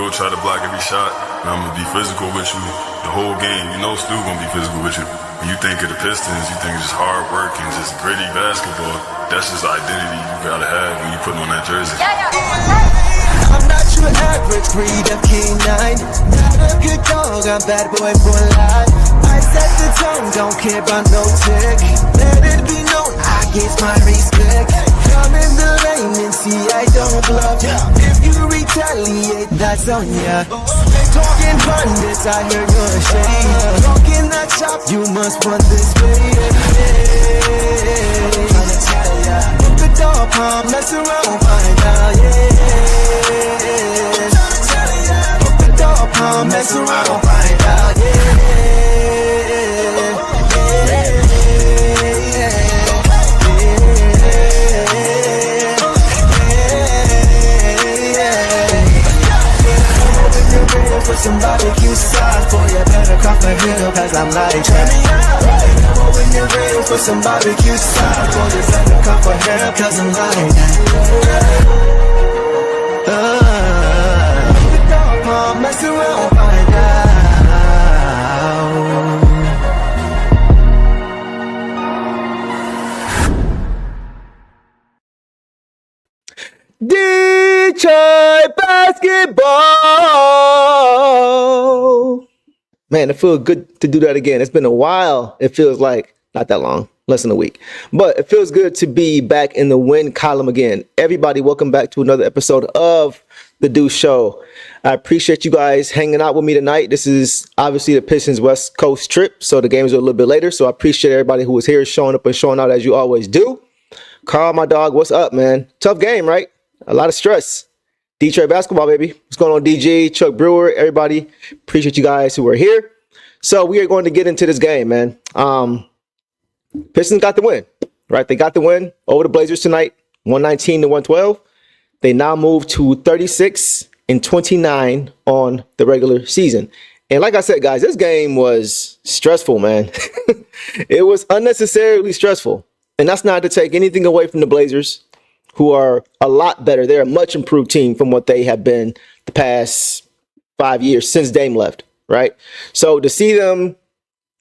go try to block every shot, and I'm gonna be physical with you the whole game. You know Stu gonna be physical with you. When you think of the Pistons, you think it's just hard work and just gritty basketball. That's just the identity you gotta have when you put on that jersey. I'm not your average breed of canine. Not a good dog, I'm bad boy for life. I set the tone, don't care about no tick. Let it be known, I get my respect. Come in the lane and see I don't bluff. If you retaliate, that's on ya. Talking pundits, I hear your shade. Talking that chop, you must run this way. Put the dog palm, mess around, find out, Put the dog palm, mess around, find out, For some barbecue sauce, boy, you better cough my hill, cause I'm like that. When you're ready for some barbecue sauce, boy, you better cough my hill, cause I'm like that. Mess around, find out. Detroit basketball. Man, it feels good to do that again. It's been a while. It feels like not that long, less than a week. But it feels good to be back in the win column again. Everybody, welcome back to another episode of The Deuce Show. I appreciate you guys hanging out with me tonight. This is obviously the Pistons West Coast trip, so the games are a little bit later. So I appreciate everybody who was here showing up and showing out as you always do. Carl, my dog, what's up, man? Tough game, right? A lot of stress. Detroit basketball, baby. What's going on, DG, Chuck Brewer, everybody? Appreciate you guys who are here. So we are going to get into this game, man. Pistons got the win, right? They got the win over the Blazers tonight, 119-112. They now move to 36-29 on the regular season. And like I said, guys, this game was stressful, man. It was unnecessarily stressful. And that's not to take anything away from the Blazers, who are a lot better. They're a much improved team from what they have been the past 5 years since Dame left, right? So to see them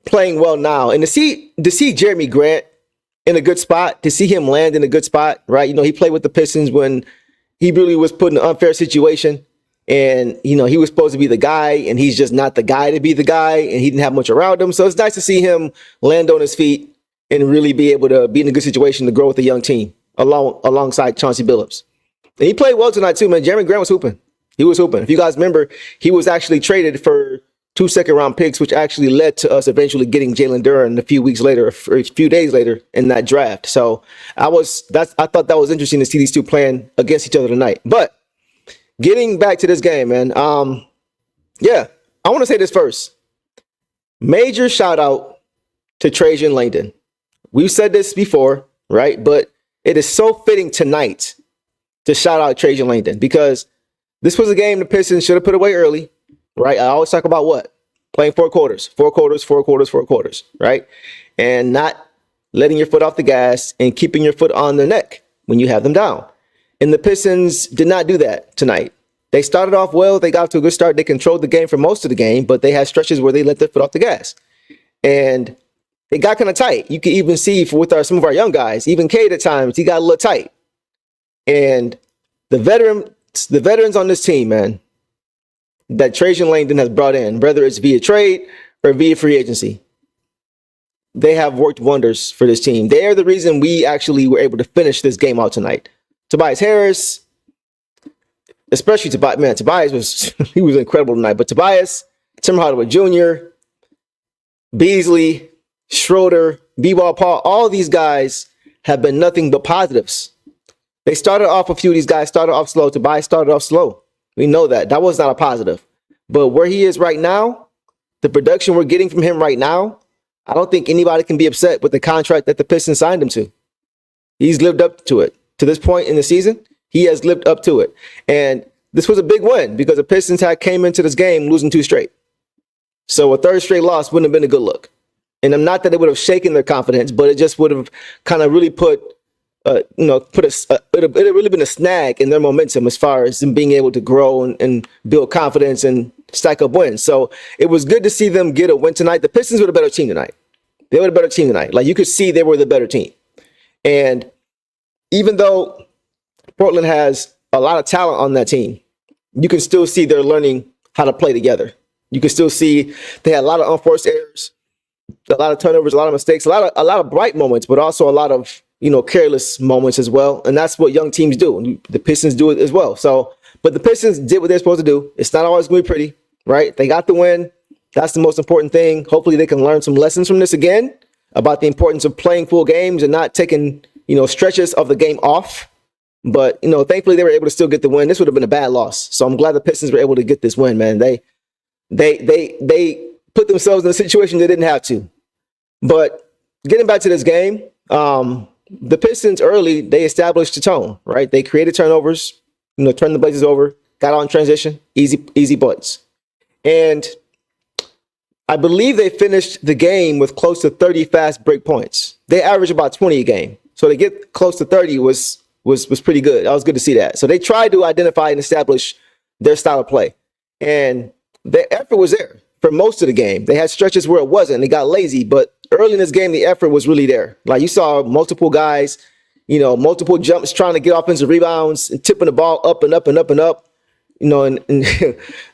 playing well now and to see Jeremy Grant in a good spot, to see him land in a good spot, right? You know, he played with the Pistons when he really was put in an unfair situation and, you know, he was supposed to be the guy and he's just not the guy to be the guy and he didn't have much around him. So it's nice to see him land on his feet and really be able to be in a good situation to grow with a young team alongside Chauncey Billups. And he played well tonight too, man. Jeremy Grant was hooping. He was hooping. If you guys remember, he was actually traded for 2 second-round picks, which actually led to us eventually getting Jalen Duren a few weeks later, or a few days later in that draft. So I thought that was interesting to see these two playing against each other tonight. But getting back to this game, man. Yeah, I want to say this first. Major shout out to Trajan Langdon. We've said this before, right? But it is so fitting tonight to shout out Trajan Langdon because this was a game the Pistons should have put away early, right? I always talk about what? Playing 4 quarters, right? And not letting your foot off the gas and keeping your foot on their neck when you have them down. And the Pistons did not do that tonight. They started off well. They got off to a good start. They controlled the game for most of the game, but they had stretches where they let their foot off the gas. And it got kind of tight. You can even see with some of our young guys, even Cade at times, he got a little tight. And the veterans on this team, man, that Trajan Langdon has brought in, whether it's via trade or via free agency, they have worked wonders for this team. They are the reason we actually were able to finish this game out tonight. Tobias Harris, especially Tobias was he was incredible tonight. But Tobias, Tim Hardaway Jr., Beasley, Schroeder, B-Ball Paul, all these guys have been nothing but positives. They started off, a few of these guys started off slow. Tobias started off slow. We know that. That was not a positive. But where he is right now, the production we're getting from him right now, I don't think anybody can be upset with the contract that the Pistons signed him to. He's lived up to it. To this point in the season, he has lived up to it. And this was a big win because the Pistons came into this game losing 2 straight. So a 3rd straight loss wouldn't have been a good look. And I'm not that it would have shaken their confidence, but it just would have kind of really put put it really been a snag in their momentum as far as them being able to grow and build confidence and stack up wins. So it was good to see them get a win tonight. The Pistons were the better team tonight. They were the better team tonight. Like, you could see they were the better team. And even though Portland has a lot of talent on that team, you can still see they're learning how to play together. You can still see they had a lot of unforced errors, a lot of turnovers, a lot of mistakes, a lot of bright moments, but also a lot of careless moments as well. And that's what young teams do. The Pistons do it as well. So, but the Pistons did what they're supposed to do. It's not always going to be pretty, right? They got the win. That's the most important thing. Hopefully they can learn some lessons from this again about the importance of playing full games and not taking, stretches of the game off. But, thankfully they were able to still get the win. This would have been a bad loss. So I'm glad the Pistons were able to get this win, man. They put themselves in a situation they didn't have to. But getting back to this game, the Pistons early, they established the tone, right? They created turnovers, turned the Blazers over, got out in transition, easy buttons. And I believe they finished the game with close to 30 fast break points. They average about 20 a game. So to get close to 30 was pretty good. That was good to see that. So they tried to identify and establish their style of play. And the effort was there for most of the game. They had stretches where it wasn't. They got lazy, but early in this game, the effort was really there. Like, you saw multiple guys, multiple jumps trying to get offensive rebounds and tipping the ball up and up and up and up. And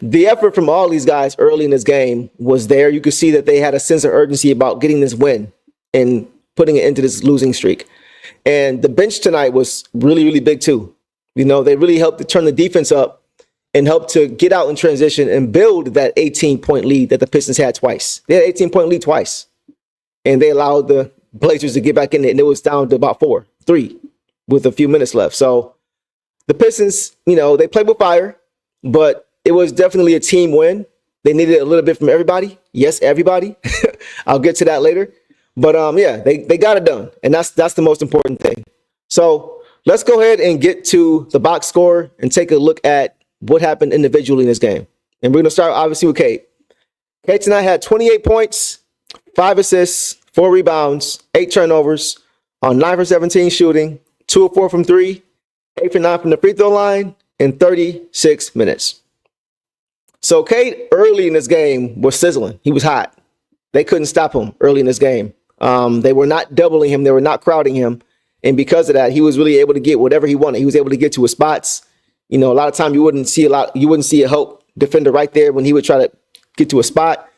the effort from all these guys early in this game was there. You could see that they had a sense of urgency about getting this win and putting it into this losing streak. And the bench tonight was really, really big too. They really helped to turn the defense up and helped to get out in transition and build that 18-point lead that the Pistons had twice. They had an 18-point lead twice. And they allowed the Blazers to get back in it, and it was down to about 3 with a few minutes left. So the Pistons, they played with fire, but it was definitely a team win. They needed a little bit from everybody. Yes, everybody. I'll get to that later. But they got it done, and that's the most important thing. So let's go ahead and get to the box score and take a look at what happened individually in this game. And we're going to start, obviously, with Cade. Cade tonight had 28 points, 5 assists, 4 rebounds, 8 turnovers, on 9 for 17 shooting, 2 of 4 from 3, 8 for 9 from the free throw line, in 36 minutes. So Cade early in this game was sizzling. He was hot. They couldn't stop him early in this game. They were not doubling him. They were not crowding him. And because of that, he was really able to get whatever he wanted. He was able to get to his spots. A lot of time you wouldn't see a help defender right there when he would try to get to a spot.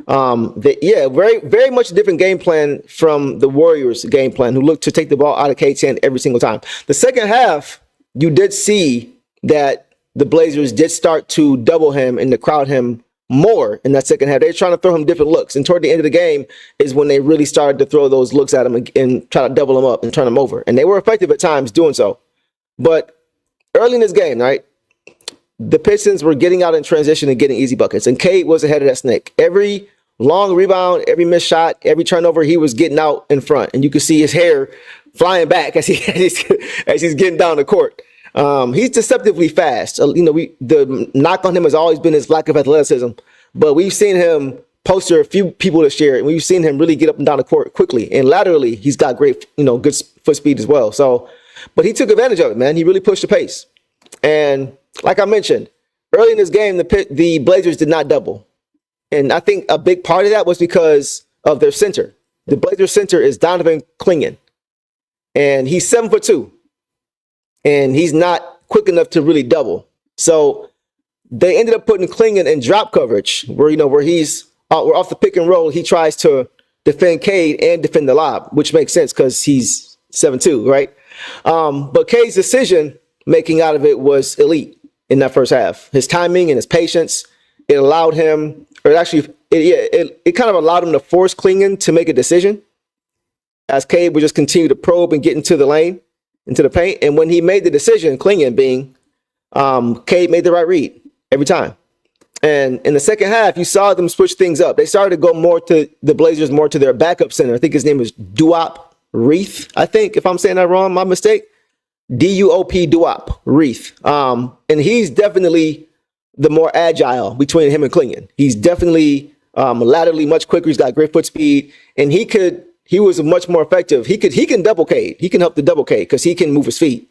Very, very much a different game plan from the Warriors' game plan, who looked to take the ball out of Cade's hand every single time. The second half, you did see that the Blazers did start to double him and to crowd him more in that second half. They were trying to throw him different looks. And toward the end of the game is when they really started to throw those looks at him and try to double him up and turn him over. And they were effective at times doing so. But early in this game, right, the Pistons were getting out in transition and getting easy buckets. And Cade was ahead of that snake. Every long rebound, every missed shot, every turnover, he was getting out in front. And you could see his hair flying back as he's getting down the court. He's deceptively fast. The knock on him has always been his lack of athleticism, but we've seen him poster a few people to share it, and we've seen him really get up and down the court quickly. And laterally, he's got great, good foot speed as well. So, but he took advantage of it, man. He really pushed the pace. And like I mentioned, early in this game, the Blazers did not double. And I think a big part of that was because of their center. The Blazers center is Donovan Clingan, and he's 7'2". And he's not quick enough to really double. So they ended up putting Clingan in drop coverage where he's off the pick and roll. He tries to defend Cade and defend the lob, which makes sense because he's 7'2", right? But Cade's decision making out of it was elite in that first half. His timing and his patience, it allowed him, or actually, it kind of allowed him to force Clingan to make a decision as Cade would just continue to probe and get into the lane, into the paint. And when he made the decision, Clingan being, Cade made the right read every time. And in the second half, you saw them switch things up. They started to go more to the Blazers, more to their backup center. I think his name is Duop Reith. I think, if I'm saying that wrong, my mistake. D-U-O-P, Duop Reith. And he's definitely the more agile between him and Clingan. He's definitely laterally much quicker. He's got great foot speed, and he could he was much more effective. He can double Cade. He can help the double Cade because he can move his feet.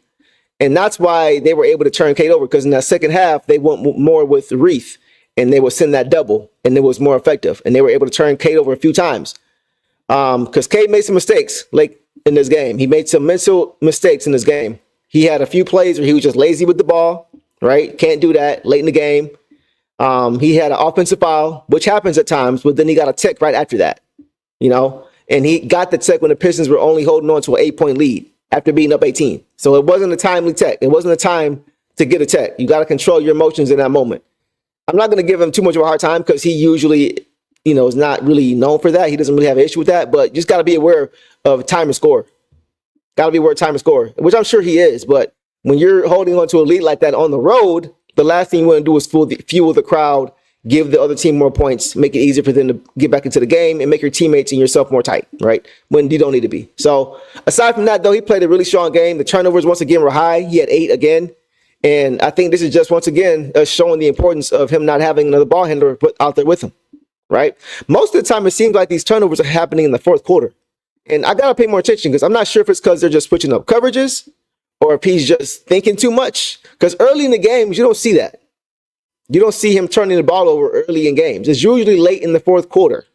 And that's why they were able to turn Cade over, because in that second half, they went more with Reith, and they would send that double, and it was more effective. And they were able to turn Cade over a few times. Because Cade made some mistakes late in this game. He made some mental mistakes in this game. He had a few plays where he was just lazy with the ball, right? Can't do that late in the game. He had an offensive foul, which happens at times, but then he got a tech right after that, and he got the tech when the Pistons were only holding on to an 8-point lead after being up 18. So it wasn't a timely tech. It wasn't a time to get a tech. You got to control your emotions in that moment. I'm not going to give him too much of a hard time because he usually, is not really known for that. He doesn't really have an issue with that, but just got to be aware of time and score. Got to be aware of time and score, which I'm sure he is. But when you're holding on to a lead like that on the road, the last thing you want to do is fuel the crowd, give the other team more points, make it easier for them to get back into the game, and make your teammates and yourself more tight, right? When you don't need to be. So aside from that, though, he played a really strong game. The turnovers, once again, were high. He had 8 again. And I think this is just, once again, showing the importance of him not having another ball handler out there with him, right? Most of the time, it seems like these turnovers are happening in the fourth quarter. And I got to pay more attention because I'm not sure if it's because they're just switching up coverages or if he's just thinking too much. Because early in the games, you don't see that. You don't see him turning the ball over early in games. It's usually late in the fourth quarter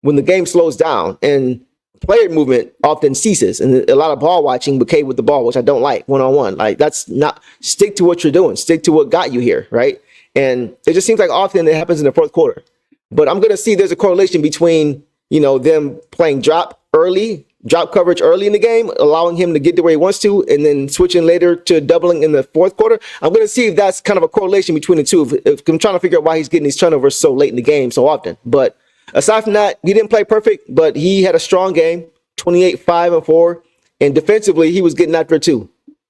when the game slows down and player movement often ceases, and a lot of ball watching became with the ball, which I don't like one-on-one. Like, that's not, stick to what you're doing. Stick to what got you here, right? And it just seems like often it happens in the fourth quarter. But I'm going to see there's a correlation between, them playing drop coverage early in the game, allowing him to get to where he wants to, and then switching later to doubling in the fourth quarter. I'm going to see if that's kind of a correlation between the two. If I'm trying to figure out why he's getting these turnovers so late in the game so often. But aside from that, he didn't play perfect, but he had a strong game, 28, 5, and 4. And defensively, he was getting after it too,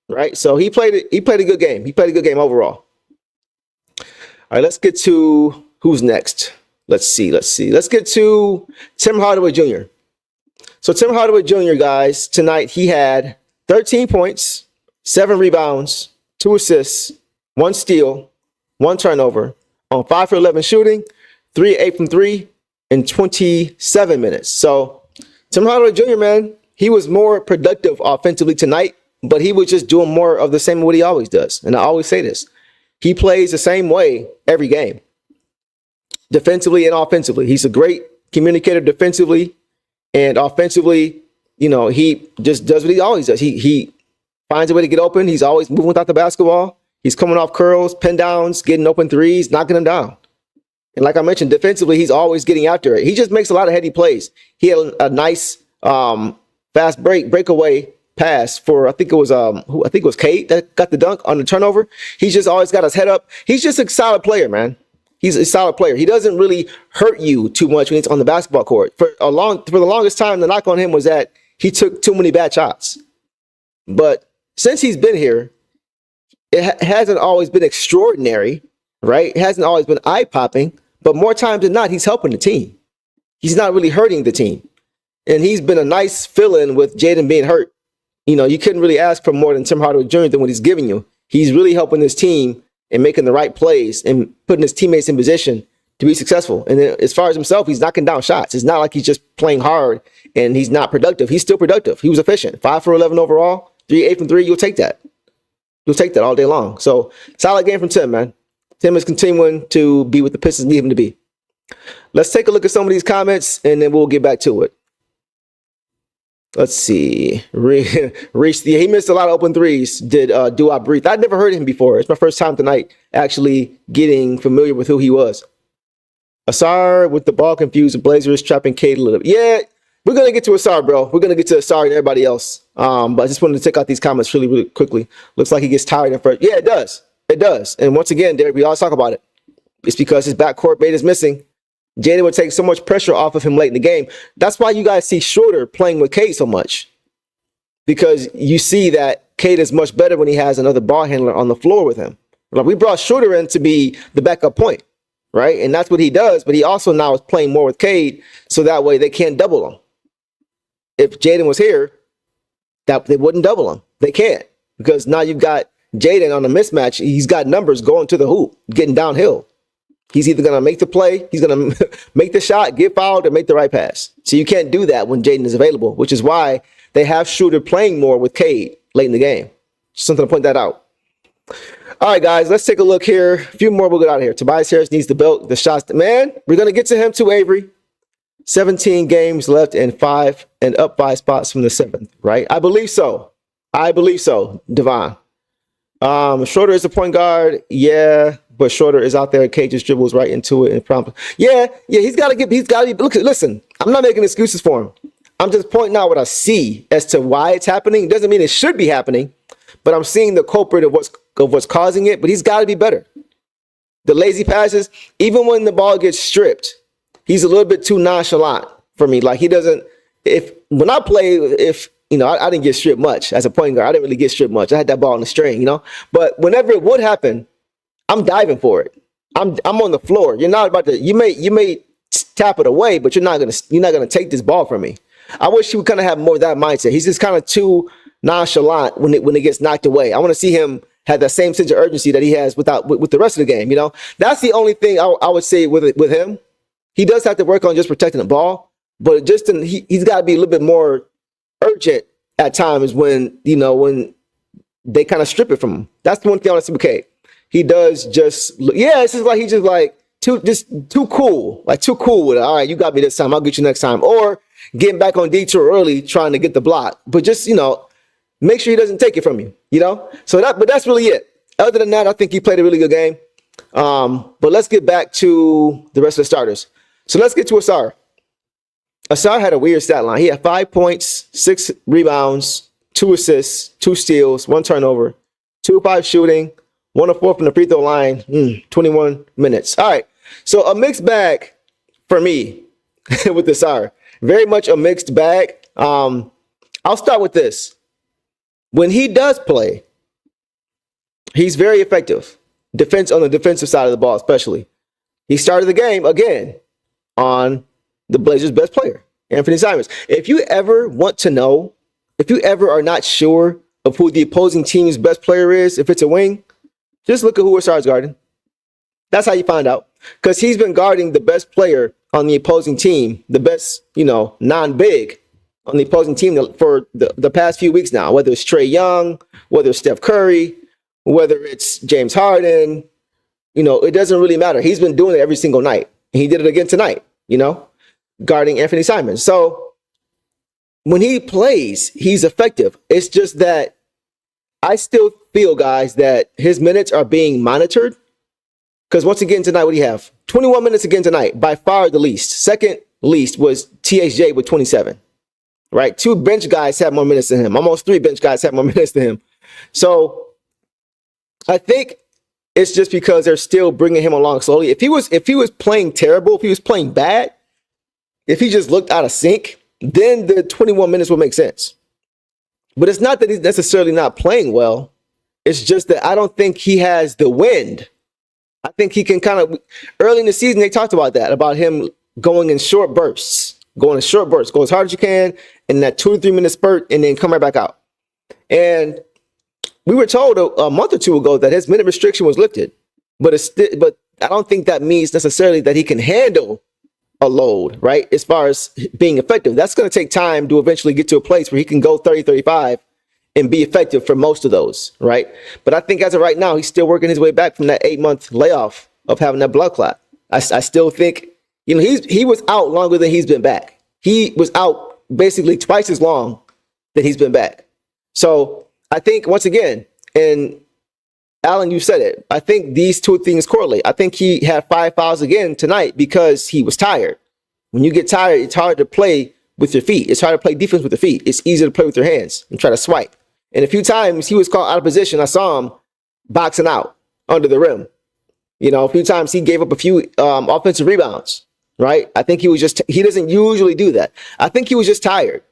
right? So he played a good game. He played a good game overall. All right, let's get to who's next. Let's see. Let's get to Tim Hardaway Jr. So Tim Hardaway Jr., guys, tonight he had 13 points, 7 rebounds, 2 assists, 1 steal, 1 turnover on 5 for 11 shooting, 8 from 3 in 27 minutes. So Tim Hardaway Jr., man, he was more productive offensively tonight, but he was just doing more of the same what he always does. And I always say this. He plays the same way every game, defensively and offensively. He's a great communicator defensively. And offensively, he just does what he always does. He finds a way to get open. He's always moving without the basketball. He's coming off curls, pin downs, getting open threes, knocking them down. And like I mentioned, defensively, he's always getting after it. He just makes a lot of heady plays. He had a nice fast breakaway pass for I think it was Cade that got the dunk on the turnover. He's just always got his head up. He's just a solid player, man. He's a solid player. He doesn't really hurt you too much when he's on the basketball court. For the longest time, the knock on him was that he took too many bad shots. But since he's been here, it hasn't always been extraordinary, right? It hasn't always been eye-popping, but more times than not, he's helping the team. He's not really hurting the team. And he's been a nice fill-in with Jaden being hurt. You couldn't really ask for more than Tim Hardaway Jr. than what he's giving you. He's really helping this team and making the right plays and putting his teammates in position to be successful. And then as far as himself, he's knocking down shots. It's not like he's just playing hard and he's not productive. He's still productive. He was efficient. 5 for 11 overall, 8 from 3. You'll take that. You'll take that all day long. So solid game from Tim, man. Tim is continuing to be what the Pistons need him to be. Let's take a look at some of these comments and then we'll get back to it. Let's see. Reese, he missed a lot of open threes. Do I breathe? I'd never heard him before. It's my first time tonight actually getting familiar with who he was. Asar with the ball confused. The Blazers trapping Cade a little bit. Yeah, we're going to get to Asar, bro. We're going to get to Asar and everybody else. But I just wanted to take out these comments really, really quickly. Looks like he gets tired at first. Yeah, it does. It does. And once again, Derek, we always talk about it. It's because his backcourt mate is missing. Jaden would take so much pressure off of him late in the game. That's why you guys see Schroeder playing with Cade so much. Because you see that Cade is much better when he has another ball handler on the floor with him. Like, we brought Schroeder in to be the backup point, right? And that's what he does. But he also now is playing more with Cade, so that way they can't double him. If Jaden was here, that they wouldn't double him. They can't. Because now you've got Jaden on a mismatch. He's got numbers going to the hoop, getting downhill. He's either going to make the play, he's going to make the shot, get fouled, or make the right pass. So you can't do that when Jaden is available, which is why they have Schroeder playing more with Cade late in the game. Just something to point that out. All right, guys, let's take a look here. A few more, we'll get out of here. Tobias Harris needs the belt, the shots. Man, we're going to get to him too, Avery. 17 games left and up 5 spots from the 7th, right? I believe so. Devon. Schroeder is a point guard. Yeah, but Schroeder is out there. Cade just dribbles right into it and prompt. Yeah, he's got to be, listen, I'm not making excuses for him. I'm just pointing out what I see as to why it's happening. It doesn't mean it should be happening, but I'm seeing the culprit of what's causing it, but he's got to be better. The lazy passes, even when the ball gets stripped, he's a little bit too nonchalant for me. Like, he doesn't, when I play, I didn't get stripped much as a point guard. I didn't really get stripped much. I had that ball on the string, but whenever it would happen, I'm diving for it. I'm on the floor. You're not about to, you may tap it away, but you're not going to take this ball from me. I wish he would kind of have more of that mindset. He's just kind of too nonchalant when it gets knocked away. I want to see him have that same sense of urgency that he has with the rest of the game. That's the only thing I would say with him. He does have to work on just protecting the ball, but he's got to be a little bit more urgent at times when they kind of strip it from him. That's the one thing I want to see with Cade. He does it's just like he's just like too cool, like too cool with it. All right, you got me this time, I'll get you next time, or getting back on detour early trying to get the block, but just make sure he doesn't take it from you. But that's really it. Other than that, I think he played a really good game. But let's get back to the rest of the starters. So let's get to Asar. Asar had a weird stat line. He had 5 points, 6 rebounds, 2 assists, 2 steals, 1 turnover, 2 of 5 shooting, 1 of 4 from the free throw line, 21 minutes. All right. So a mixed bag for me with Asar. Very much a mixed bag. I'll start with this. When he does play, he's very effective. On the defensive side of the ball, especially. He started the game again on the Blazers' best player, Anthony Simons. If you ever want to know, if you ever are not sure of who the opposing team's best player is, if it's a wing, just look at who Asar's guarding. That's how you find out. Because he's been guarding the best player on the opposing team, the best, non-big on the opposing team for the past few weeks now, whether it's Trae Young, whether it's Steph Curry, whether it's James Harden, it doesn't really matter. He's been doing it every single night. And he did it again tonight, guarding Anthony Simons. So when he plays, he's effective. It's just that I still feel, guys, that his minutes are being monitored. Because once again tonight, what do you have? 21 minutes again tonight, by far the least. Second least was THJ with 27, right? 2 bench guys had more minutes than him. Almost 3 bench guys had more minutes than him. So I think it's just because they're still bringing him along slowly. If he was playing terrible, if he was playing bad, if he just looked out of sync, then the 21 minutes would make sense. But it's not that he's necessarily not playing well. It's just that I don't think he has the wind. I think he can early in the season, they talked about that, about him going in short bursts, go as hard as you can in that 2 to 3 minute spurt and then come right back out. And we were told a month or 2 ago that his minute restriction was lifted, but I don't think that means necessarily that he can handle a load, right? As far as being effective, that's going to take time to eventually get to a place where he can go 30, 35 and be effective for most of those, right? But I think as of right now, he's still working his way back from that 8-month layoff of having that blood clot. I still think, he was out longer than he's been back. He was out basically twice as long than he's been back. So I think, once again, and Alan, you said it, I think these 2 things correlate. I think he had 5 fouls again tonight because he was tired. When you get tired, it's hard to play with your feet. It's hard to play defense with your feet. It's easier to play with your hands and try to swipe. And a few times he was caught out of position. I saw him boxing out under the rim. A few times he gave up a few offensive rebounds, right? I think he doesn't usually do that. I think he was just tired.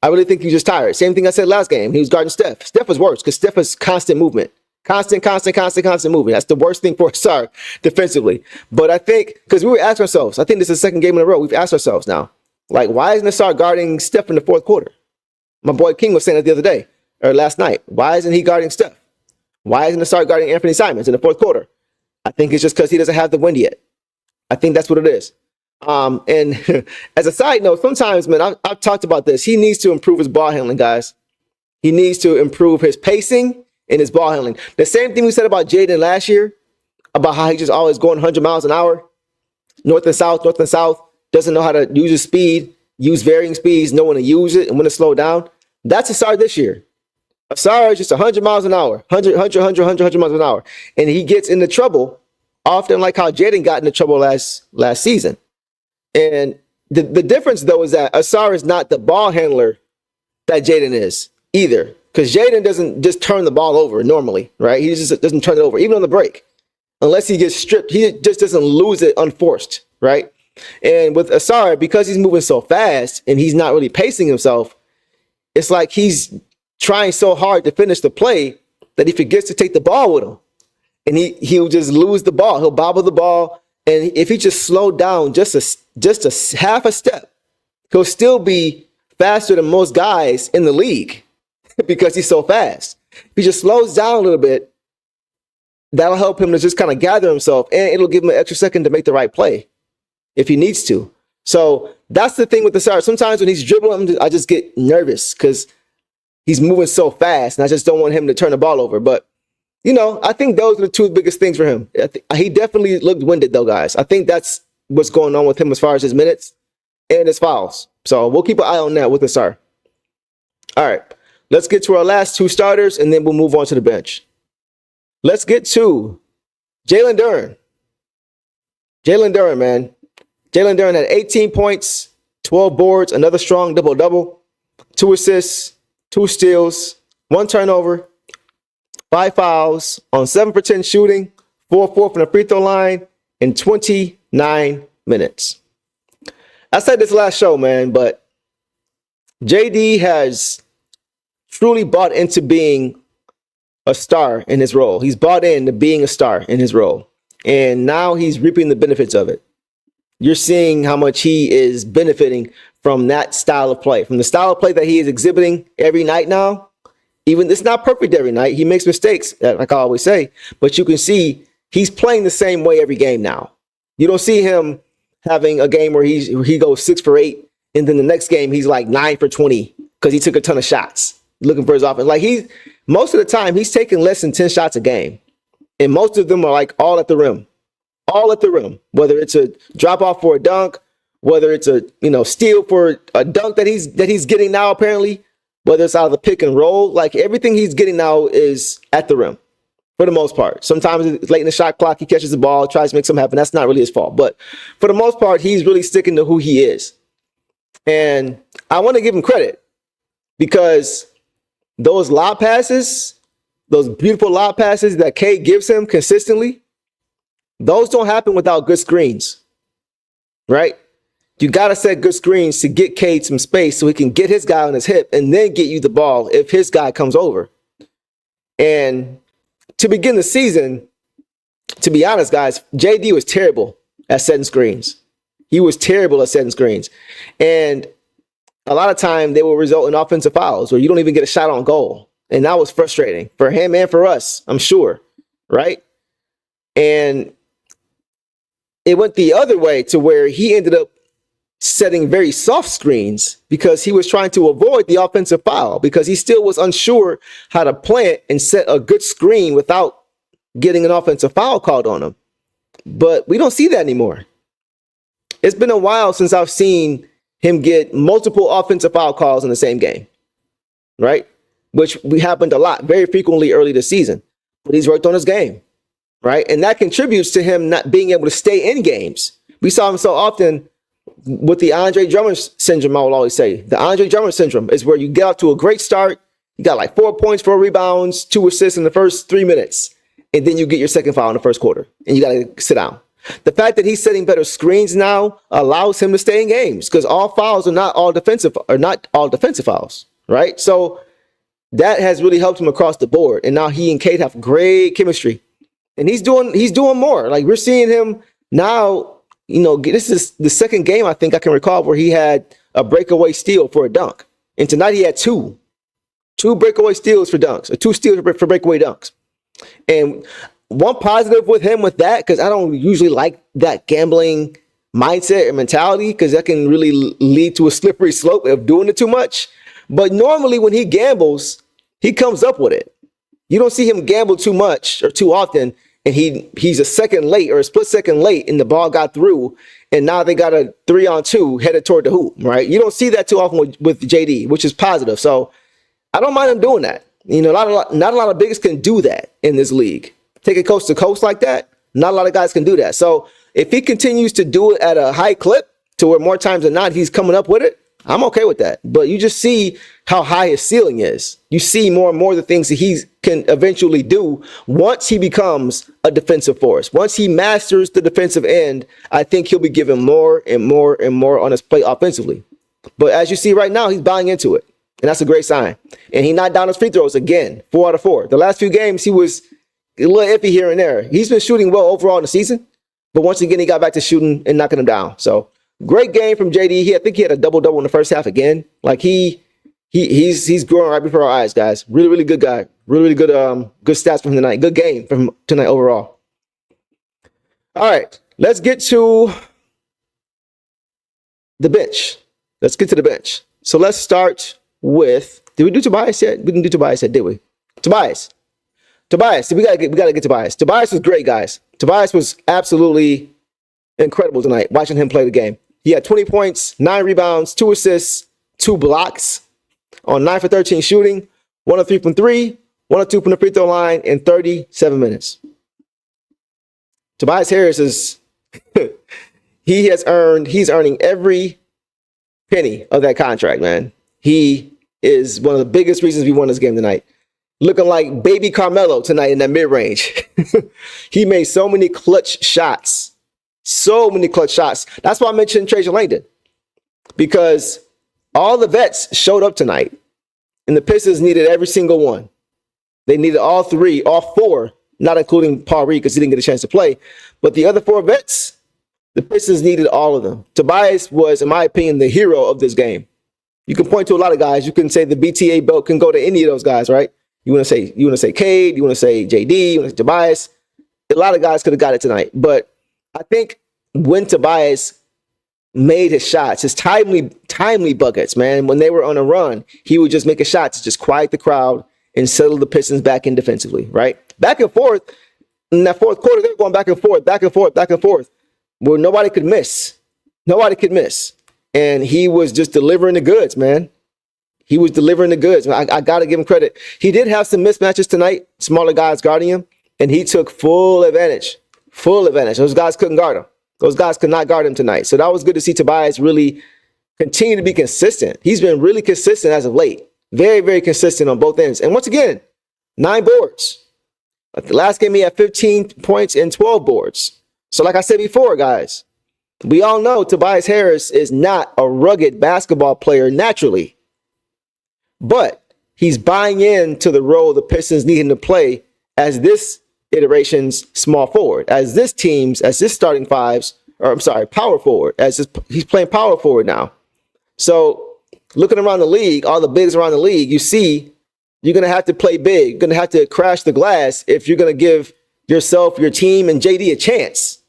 I really think he was just tired. Same thing I said last game. He was guarding Steph. Steph was worse because Steph has constant movement. Constant movement. That's the worst thing for Asar defensively. But I think, because we were asking ourselves, I think this is the 2nd game in a row, we've asked ourselves now, like, why isn't Asar guarding Steph in the 4th quarter? My boy King was saying it the other day, or last night. Why isn't he guarding Steph? Why isn't Asar guarding Anthony Simons in the 4th quarter? I think it's just because he doesn't have the wind yet. I think that's what it is. And as a side note, sometimes, man, I've talked about this. He needs to improve his ball handling, guys. He needs to improve his pacing and his ball handling. The same thing we said about Jaden last year, about how he just always going 100 miles an hour, north and south, doesn't know how to use his speed, use varying speeds, know when to use it and when to slow down. That's Asar this year. Asar is just 100 miles an hour, 100 miles an hour. And he gets into trouble, often like how Jaden got into trouble last season. And the difference, though, is that Asar is not the ball handler that Jaden is either. Because Jaden doesn't just turn the ball over normally, right? He just doesn't turn it over, even on the break. Unless he gets stripped, he just doesn't lose it unforced, right? And with Asar, because he's moving so fast and he's not really pacing himself, it's like he's trying so hard to finish the play that he forgets to take the ball with him. And he'll just lose the ball. He'll bobble the ball. And if he just slowed down just a half a step, he'll still be faster than most guys in the league because he's so fast. If he just slows down a little bit, that'll help him to just kind of gather himself, and it'll give him an extra second to make the right play if he needs to. So that's the thing with the Asar. Sometimes when he's dribbling, I just get nervous because he's moving so fast, and I just don't want him to turn the ball over. But I think those are the two biggest things for him. He definitely looked winded, though, guys. I think that's what's going on with him as far as his minutes and his fouls. So we'll keep an eye on that with Asar. All right, let's get to our last two starters, and then we'll move on to the bench. Let's get to Jalen Duren. Jalen Duren, man. Jalen Duren had 18 points, 12 boards, another strong double-double, 2 assists, 2 steals, 1 turnover, 5 fouls on 7 for 10 shooting, 4 from the free throw line, in 29 minutes. I said this last show, man, but JD has truly bought into being a star in his role. He's bought into being a star in his role. And now he's reaping the benefits of it. You're seeing how much he is benefiting from that style of play, from the style of play that he is exhibiting every night now. Even it's not perfect every night. He makes mistakes, like I always say, but you can see he's playing the same way every game now. You don't see him having a game where he goes 6 for 8, and then the next game he's like 9 for 20 because he took a ton of shots looking for his offense. Like most of the time he's taking less than 10 shots a game, and most of them are like all at the rim, whether it's a drop off for a dunk, whether it's a steal for a dunk that he's getting now apparently, whether it's out of the pick and roll. Like everything he's getting now is at the rim for the most part. Sometimes it's late in the shot clock, he catches the ball, tries to make something happen. That's not really his fault, but for the most part, he's really sticking to who he is. And I want to give him credit because those lob passes, those beautiful lob passes that K gives him consistently, those don't happen without good screens, right? You got to set good screens to get Cade some space so he can get his guy on his hip and then get you the ball if his guy comes over. And to begin the season, to be honest, guys, JD was terrible at setting screens. He was terrible at setting screens. And a lot of time they will result in offensive fouls where you don't even get a shot on goal. And that was frustrating for him and for us, I'm sure, right? And it went the other way to where he ended up setting very soft screens because he was trying to avoid the offensive foul because he still was unsure how to plant and set a good screen without getting an offensive foul called on him. But we don't see that anymore. It's been a while since I've seen him get multiple offensive foul calls in the same game, right? Which happened a lot, very frequently early this season. But he's worked on his game, right? And that contributes to him not being able to stay in games. We saw him so often with the Andre Drummond syndrome, I will always say. The Andre Drummond syndrome is where you get off to a great start. You got like 4 points, 4 rebounds, 2 assists in the first 3 minutes. And then you get your second foul in the first quarter. And you got to sit down. The fact that he's setting better screens now allows him to stay in games because all fouls are not all defensive fouls, right? So that has really helped him across the board. And now he and Cade have great chemistry. And he's doing more. Like we're seeing him now. This is the second game I think I can recall where he had a breakaway steal for a dunk. And tonight he had two breakaway steals for dunks, or 2 steals for breakaway dunks. And one positive with him with that, because I don't usually like that gambling mindset and mentality, because that can really lead to a slippery slope of doing it too much. But normally when he gambles, he comes up with it. You don't see him gamble too much or too often, and he's a second late or a split second late, and the ball got through, and now they got a 3-on-2 headed toward the hoop, right? You don't see that too often with JD, which is positive. So I don't mind him doing that. You know, not a lot of bigs can do that in this league. Take it coast to coast like that. Not a lot of guys can do that. So if he continues to do it at a high clip to where more times than not he's coming up with it, I'm okay with that. But you just see how high his ceiling is. You see more and more the things that he can eventually do once he becomes a defensive force. Once he masters the defensive end, I think he'll be given more and more and more on his plate offensively. But as you see right now, he's buying into it. And that's a great sign. And he knocked down his free throws again, 4 out of 4. The last few games, he was a little iffy here and there. He's been shooting well overall in the season. But once again, he got back to shooting and knocking them down. So great game from JD. I think he had a double-double in the first half again. Like he's growing right before our eyes, guys. Really, really good guy. Really, really good good stats from tonight. Good game from tonight overall. All right, let's get to the bench. Let's get to the bench. So let's start with, did we do Tobias yet? We didn't do Tobias yet, did we? Tobias, we gotta get Tobias. Tobias was great, guys. Tobias was absolutely incredible tonight, watching him play the game. He had 20 points, 9 rebounds, 2 assists, 2 blocks on 9 for 13 shooting, 1 of 3 from 3, 1 of 2 from the free throw line in 37 minutes. Tobias Harris is, he's earning every penny of that contract, man. He is one of the biggest reasons we won this game tonight. Looking like baby Carmelo tonight in that mid-range. He made so many clutch shots. So many clutch shots. That's why I mentioned Trajan Langdon. Because all the vets showed up tonight. And the Pistons needed every single one. They needed all 4, not including Paul Reed because he didn't get a chance to play. But the other 4 vets, the Pistons needed all of them. Tobias was, in my opinion, the hero of this game. You can point to a lot of guys. You can say the BTA belt can go to any of those guys, right? You want to say Cade, you want to say JD, you want to say Tobias. A lot of guys could have got it tonight. But I think when Tobias made his shots, his timely buckets, man, when they were on a run, he would just make a shot to just quiet the crowd and settle the Pistons back in defensively, right? Back and forth. In that fourth quarter, they were going back and forth, where nobody could miss. Nobody could miss. And he was just delivering the goods, man. He was delivering the goods. I got to give him credit. He did have some mismatches tonight, smaller guys guarding him, and he took full advantage. Full advantage. Those guys couldn't guard him. Those guys could not guard him tonight. So that was good to see Tobias really continue to be consistent. He's been really consistent as of late. Very, very consistent on both ends. And once again, 9 boards. The last game he had 15 points and 12 boards. So like I said before, guys, we all know Tobias Harris is not a rugged basketball player naturally. But he's buying into the role the Pistons need him to play as this iteration's small forward, as this starting fives, or I'm sorry, power forward, he's playing power forward now. So looking around the league, all the bigs around the league, you see you're going to have to play big. You're going to have to crash the glass if you're going to give yourself, your team, and JD a chance,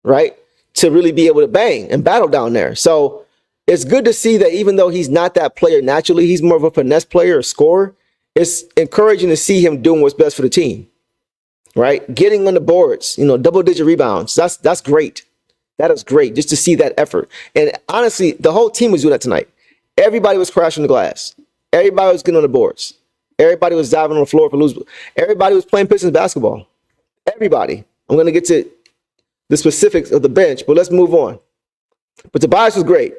right, to really be able to bang and battle down there. So it's good to see that even though he's not that player naturally, he's more of a finesse player, a scorer. It's encouraging to see him doing what's best for the team, right? Getting on the boards, double-digit rebounds. That's great. That is great just to see that effort. And honestly, the whole team was doing that tonight. Everybody was crashing the glass. Everybody was getting on the boards. Everybody was diving on the floor for loose. Everybody was playing Pistons basketball. Everybody. I'm going to get to the specifics of the bench, but let's move on. But Tobias was great.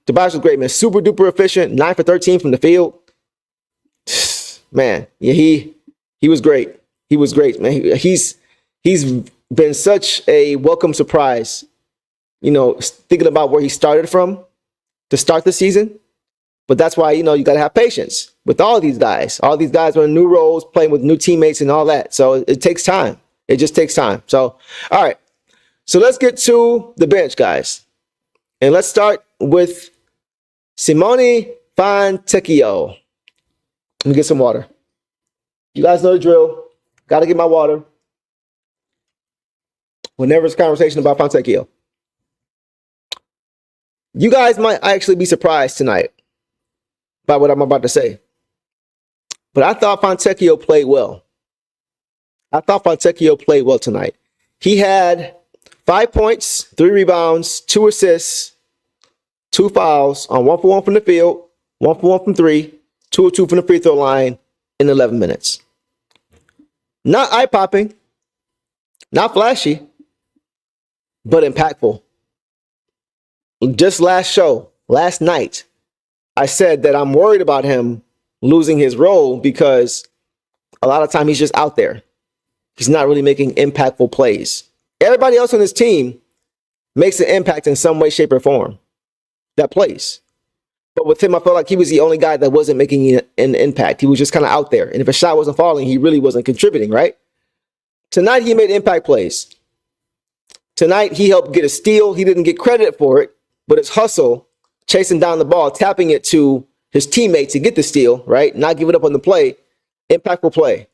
Tobias was great, man. Super duper efficient. 9 for 13 from the field. Man, yeah, he was great. He was great, man. He's been such a welcome surprise, thinking about where he started from to start the season. But that's why, you got to have patience with all these guys. All these guys are in new roles, playing with new teammates and all that. So it takes time. It just takes time. So, all right. So let's get to the bench, guys. And let's start with Simone Fontecchio. Let me get some water. You guys know the drill. Got to get my water. whenever it's a conversation about Fontecchio. You guys might actually be surprised tonight by what I'm about to say. But I thought Fontecchio played well. I thought Fontecchio played well tonight. He had 5 points, 3 rebounds, 2 assists, 2 fouls on 1 for 1 from the field, 1 for 1 from 3, 2 or 2 from the free throw line in 11 minutes. Not eye-popping, not flashy, but impactful. Just last night, I said that I'm worried about him losing his role because a lot of time he's just out there. He's not really making impactful plays. Everybody else on his team makes an impact in some way, shape, or form that plays. But with him, I felt like he was the only guy that wasn't making an impact. He was just kind of out there. And if a shot wasn't falling, he really wasn't contributing, right? Tonight, he made impact plays. Tonight, he helped get a steal. He didn't get credit for it, but his hustle, chasing down the ball, tapping it to his teammate to get the steal, right? Not giving up on the play. Impactful play.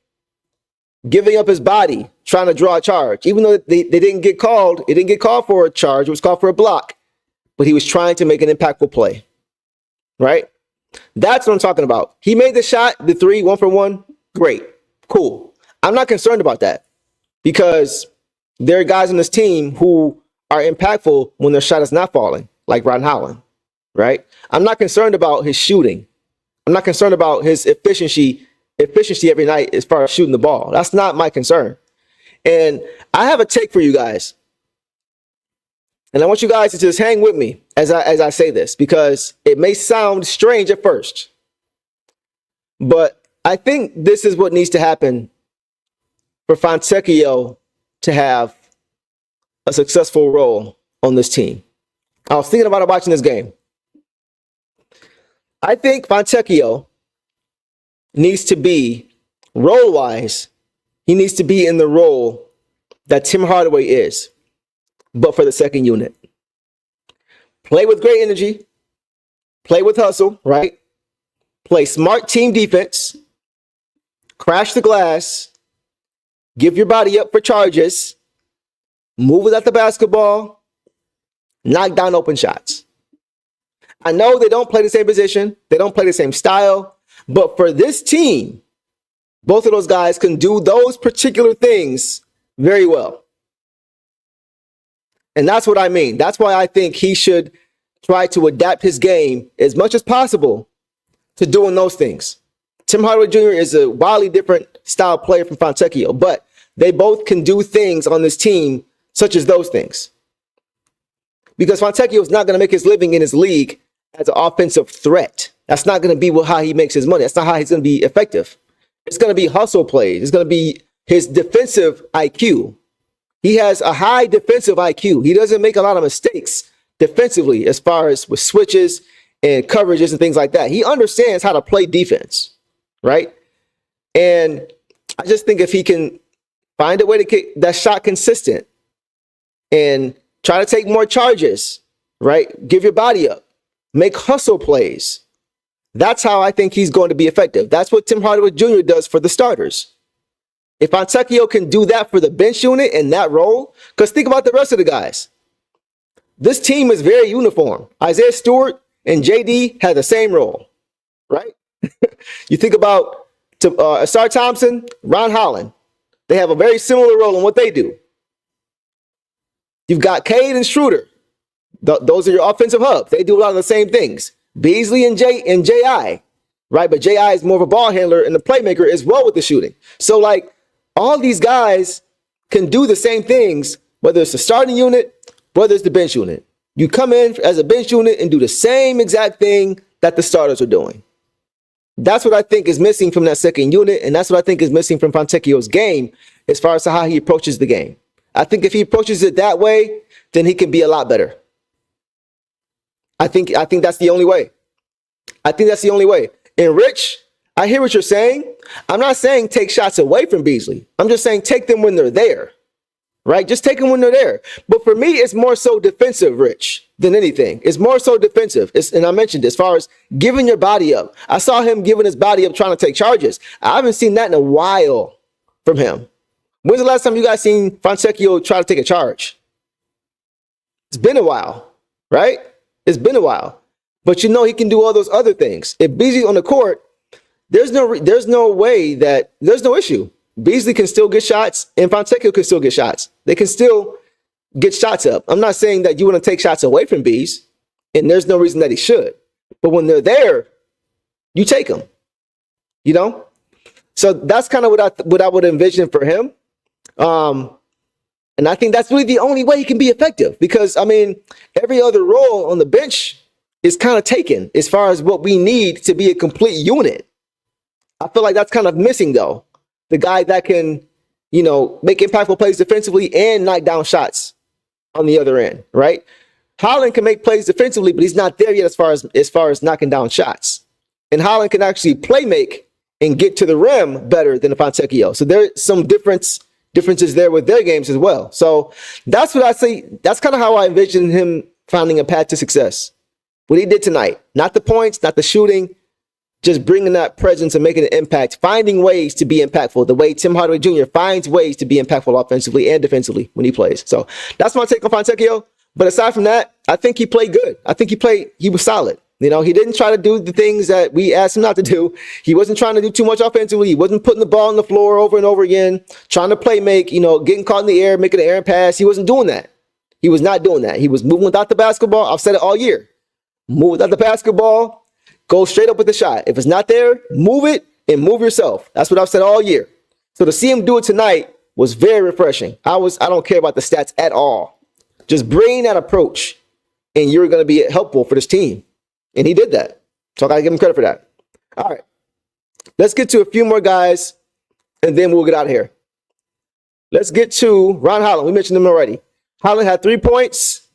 Giving up his body, trying to draw a charge. Even though they didn't get called, it didn't get called for a charge. It was called for a block. But he was trying to make an impactful play, right? That's what I'm talking about. He made the shot, the 3, 1 for 1. Great. Cool. I'm not concerned about that because there are guys on this team who are impactful when their shot is not falling, like Ron Holland, right? I'm not concerned about his shooting. I'm not concerned about his efficiency every night as far as shooting the ball. That's not my concern. And I have a take for you guys. And I want you guys to just hang with me as I say this, because it may sound strange at first. But I think this is what needs to happen for Fontecchio to have a successful role on this team. I was thinking about it watching this game. I think Fontecchio needs to be, role-wise, he needs to be in the role that Tim Hardaway is, but for the second unit. Play with great energy. Play with hustle, right? Play smart team defense. Crash the glass. Give your body up for charges. Move without the basketball. Knock down open shots. I know they don't play the same position. They don't play the same style. But for this team, both of those guys can do those particular things very well. And that's what I mean. That's why I think he should try to adapt his game as much as possible to doing those things. Tim Hardaway Jr. is a wildly different style player from Fontecchio, but they both can do things on this team such as those things. Because Fontecchio is not going to make his living in his league as an offensive threat. That's not going to be how he makes his money. That's not how he's going to be effective. It's going to be hustle plays. It's going to be his defensive IQ. He has a high defensive IQ. He doesn't make a lot of mistakes defensively as far as with switches and coverages and things like that. He understands how to play defense, right? And I just think if he can find a way to get that shot consistent and try to take more charges, right? Give your body up. Make hustle plays. That's how I think he's going to be effective. That's what Tim Hardaway Jr. does for the starters. If Fontecchio can do that for the bench unit in that role, because think about the rest of the guys. This team is very uniform. Isaiah Stewart and JD have the same role, right? You think about Asar Thompson, Ron Holland. They have a very similar role in what they do. You've got Cade and Schroeder. Those are your offensive hubs. They do a lot of the same things. Beasley and J.I., right? But J.I. is more of a ball handler and the playmaker as well with the shooting. So, like, all these guys can do the same things, whether it's the starting unit, whether it's the bench unit. You come in as a bench unit and do the same exact thing that the starters are doing. That's what I think is missing from that second unit, and that's what I think is missing from Fontecchio's game as far as how he approaches the game. I think if he approaches it that way, then he can be a lot better. I think that's the only way. I think that's the only way. And Rich, I hear what you're saying. I'm not saying take shots away from Beasley. I'm just saying take them when they're there, right? Just take them when they're there. But for me, it's more so defensive, Rich, than anything. It's more so defensive. And I mentioned as far as giving your body up. I saw him giving his body up trying to take charges. I haven't seen that in a while from him. When's the last time you guys seen Fontecchio try to take a charge? It's been a while, right? It's been a while. But you know he can do all those other things. If Beasley's on the court, there's no way that there's no issue. Beasley can still get shots and Fontecchio can still get shots. They can still get shots up. I'm not saying that you want to take shots away from Bees, and there's no reason that he should. But when they're there, you take them. You know? So that's kind of what I would envision for him. And I think that's really the only way he can be effective because, I mean, every other role on the bench is kind of taken as far as what we need to be a complete unit. I feel like that's kind of missing, though. The guy that can, you know, make impactful plays defensively and knock down shots on the other end, right? Holland can make plays defensively, but he's not there yet as far as knocking down shots. And Holland can actually play make and get to the rim better than Fontecchio. So there's some differences there with their games as well. So that's what I say. That's kind of how I envision him finding a path to success. What he did tonight, not the points, not the shooting, just bringing that presence and making an impact, finding ways to be impactful, the way Tim Hardaway Jr. finds ways to be impactful offensively and defensively when he plays. So that's my take on Fontecchio. But aside from that, I think he played good. I think he was solid. You know, he didn't try to do the things that we asked him not to do. He wasn't trying to do too much offensively. He wasn't putting the ball on the floor over and over again, trying to play make, you know, getting caught in the air, making an errant pass. He wasn't doing that. He was not doing that. He was moving without the basketball. I've said it all year. Move without the basketball, go straight up with the shot. If it's not there, move it and move yourself. That's what I've said all year. So to see him do it tonight was very refreshing. I don't care about the stats at all. Just bring that approach and you're going to be helpful for this team. And he did that. So I got to give him credit for that. All right. Let's get to a few more guys, and then we'll get out of here. Let's get to Ron Holland. We mentioned him already. Holland had 3 points,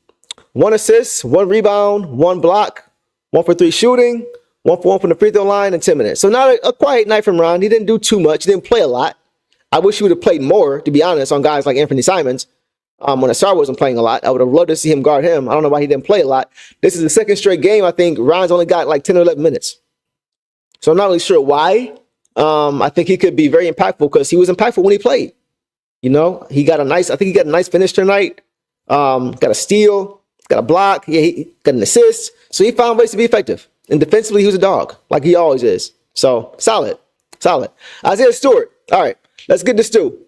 1 assist, 1 rebound, 1 block, 1 for 3 shooting, 1 for 1 from the free throw line in 10 minutes. So not a quiet night from Ron. He didn't do too much. He didn't play a lot. I wish he would have played more, to be honest, on guys like Anthony Simons. When Asar wasn't playing a lot, I would have loved to see him guard him. I don't know why he didn't play a lot. This is the second straight game. I think Ron's only got like 10 or 11 minutes. So I'm not really sure why. I think he could be very impactful because he was impactful when he played. You know, I think he got a nice finish tonight. Got a steal, got a block. Yeah, he got an assist. So he found ways to be effective. And defensively, he was a dog, like he always is. So solid. Isaiah Stewart. All right, let's get to Stu.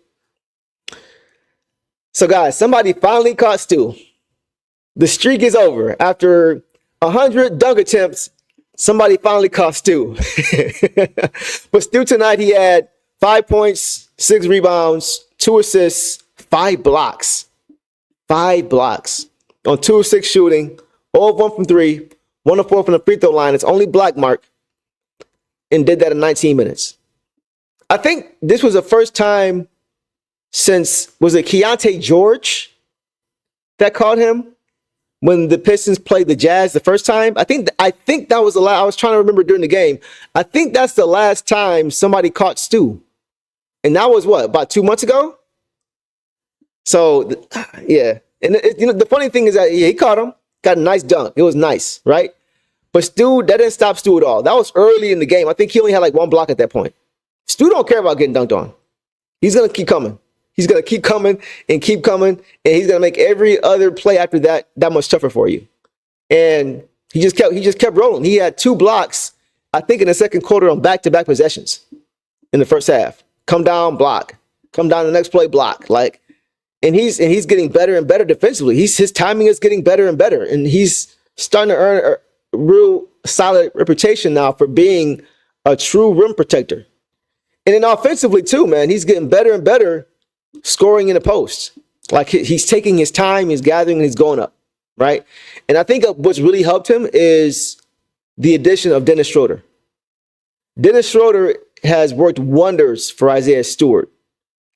So, guys, somebody finally caught Stu. The streak is over. After 100 dunk attempts, somebody finally caught Stu. But Stu tonight, he had 5 points, 6 rebounds, 2 assists, 5 blocks. 5 blocks on 2 of 6 shooting, all of 1 from 3, 1 of 4 from the free throw line. It's only black mark, and did that in 19 minutes. I think this was the first time since, was it Keontae George that caught him when the Pistons played the Jazz the first time? I think that was the last. I was trying to remember during the game. I think that's the last time somebody caught Stu. And that was what, about 2 months ago? So, yeah. And the funny thing is that he caught him, got a nice dunk. It was nice, right? But Stu, that didn't stop Stu at all. That was early in the game. I think he only had like 1 block at that point. Stu don't care about getting dunked on. He's going to keep coming. He's going to keep coming, and he's going to make every other play after that much tougher for you. And he just kept rolling. He had 2 blocks, I think, in the second quarter on back-to-back possessions in the first half. Come down, block. Come down the next play, block. And he's getting better and better defensively. His timing is getting better and better, and he's starting to earn a real solid reputation now for being a true rim protector. And then offensively too, man, he's getting better and better scoring in the post. Like he's taking his time, he's gathering, and he's going up, right? And I think what's really helped him is the addition of Dennis Schroeder. Dennis Schroeder has worked wonders for Isaiah Stewart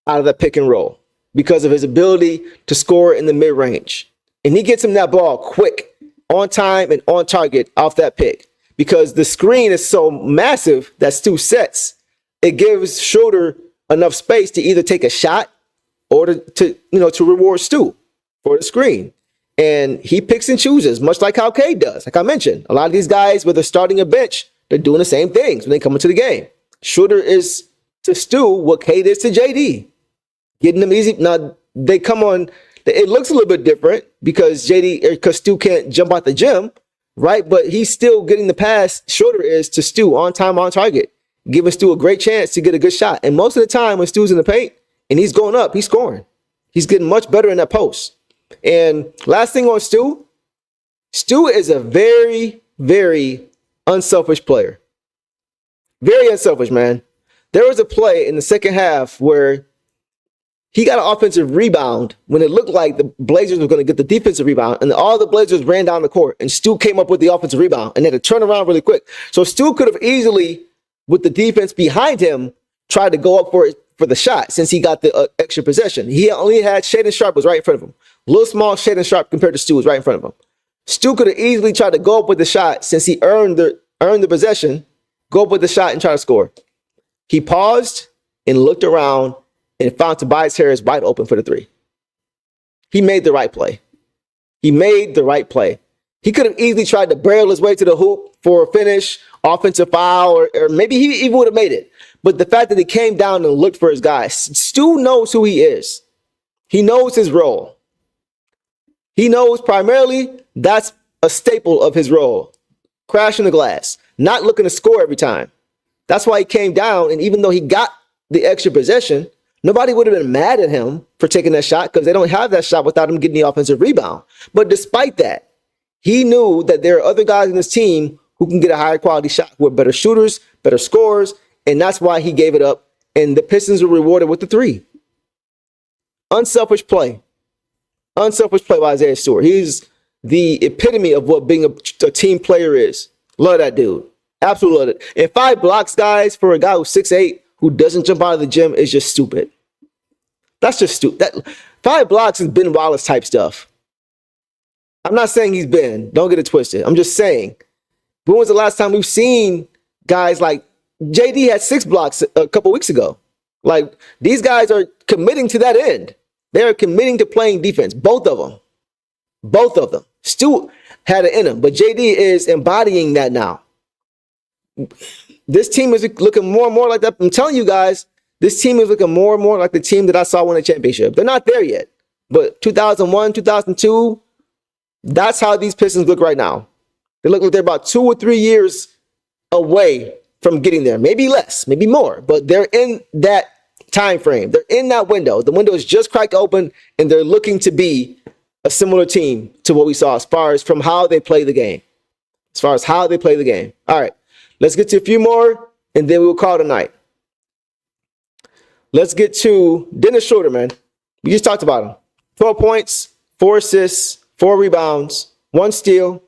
out of that pick and roll because of his ability to score in the mid-range. And he gets him that ball quick, on time, and on target off that pick because the screen is so massive that Stu sets. It gives Schroeder enough space to either take a shot or to reward Stu for the screen. And he picks and chooses, much like how Cade does. Like I mentioned, a lot of these guys, whether starting a bench, they're doing the same things when they come into the game. Schroeder is to Stu what Cade is to JD. getting them easy. Now they come on. It looks a little bit different because Stu can't jump out the gym, right? But he's still getting the pass. Schroeder is to Stu on time, on target, giving Stu a great chance to get a good shot. And most of the time when Stu's in the paint and he's going up, he's scoring. He's getting much better in that post. And last thing on Stu is a very, very unselfish player. Very unselfish, man. There was a play in the second half where he got an offensive rebound when it looked like the Blazers were going to get the defensive rebound, and all the Blazers ran down the court, and Stu came up with the offensive rebound, and they had to turn around really quick. So Stu could have easily, with the defense behind him, tried to go up for the shot since he got the extra possession. He only had Shaedon Sharpe was right in front of him. Little small Shaedon Sharpe compared to Stu was right in front of him. Stu could have easily tried to go up with the shot since he earned the possession, go up with the shot and try to score. He paused and looked around and found Tobias Harris wide open for the three. He made the right play. He made the right play. He could have easily tried to barrel his way to the hoop for a finish, offensive foul, or maybe he even would have made it. But the fact that he came down and looked for his guy, Stu knows who he is. He knows his role. He knows primarily that's a staple of his role. Crashing the glass, not looking to score every time. That's why he came down, and even though he got the extra possession, nobody would have been mad at him for taking that shot because they don't have that shot without him getting the offensive rebound. But despite that, he knew that there are other guys in his team who can get a higher quality shot, who are better shooters, better scorers, and that's why he gave it up. And the Pistons were rewarded with the three. Unselfish play. Unselfish play by Isaiah Stewart. He's the epitome of what being a team player is. Love that dude. Absolutely love it. And 5 blocks, guys, for a guy who's 6'8", who doesn't jump out of the gym is just stupid. That's just stupid. 5 blocks is Ben Wallace type stuff. I'm not saying he's Ben. Don't get it twisted. I'm just saying, when was the last time we've seen guys like JD had 6 blocks a couple weeks ago? Like, these guys are committing to that end. They're committing to playing defense. Both of them. Both of them. Stu had it in him, but JD is embodying that now. This team is looking more and more like that. I'm telling you guys, this team is looking more and more like the team that I saw win a championship. They're not there yet, but 2001, 2002, that's how these Pistons look right now. They look like they're about 2 or 3 years away from getting there. Maybe less, maybe more, but they're in that time frame. They're in that window. The window is just cracked open, and they're looking to be a similar team to what we saw as far as from how they play the game. As far as how they play the game. All right. Let's get to a few more, and then we'll call it a night. Let's get to Dennis Schroeder, man. We just talked about him. 12 points, 4 assists, 4 rebounds, 1 steal,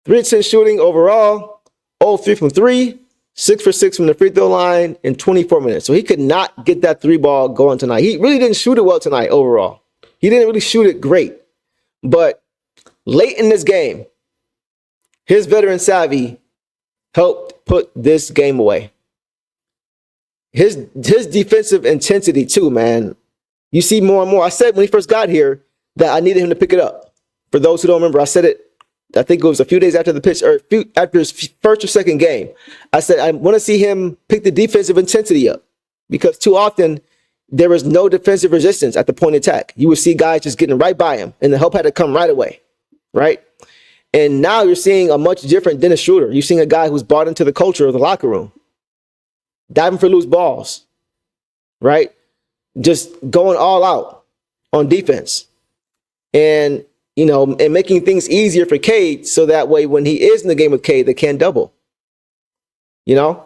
3-10 shooting overall, 0-3 from 3, 6 for 6 from the free throw line in 24 minutes. So he could not get that 3 ball going tonight. He really didn't shoot it well tonight overall. He didn't really shoot it great. But late in this game, his veteran savvy helped put this game away. His defensive intensity too, man. You see more and more. I said when he first got here that I needed him to pick it up. For those who don't remember, I said it, I think it was a few days after the pitch, or after his first or second game. I said I want to see him pick the defensive intensity up, because too often there was no defensive resistance at the point of attack. You would see guys just getting right by him, and the help had to come right away, right? And now you're seeing a much different Dennis Schroeder. You're seeing a guy who's bought into the culture of the locker room, diving for loose balls, right? Just going all out on defense, and and making things easier for Cade, so that way when he is in the game with Cade, they can double. Yeah,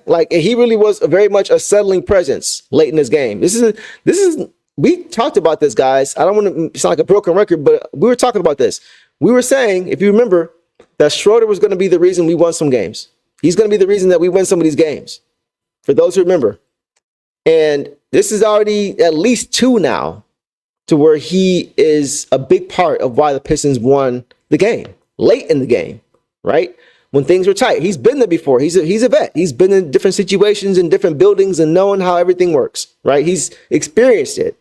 like he really was very much a settling presence late in this game. This is. We talked about this, guys. I don't want to sound like a broken record, but we were talking about this. We were saying, if you remember, that Schroeder was going to be the reason we won some games. He's going to be the reason that we win some of these games, for those who remember. And this is already at least 2 now, to where he is a big part of why the Pistons won the game late in the game, right? When things were tight. He's been there before. He's a vet. He's been in different situations in different buildings and knowing how everything works, right? He's experienced it.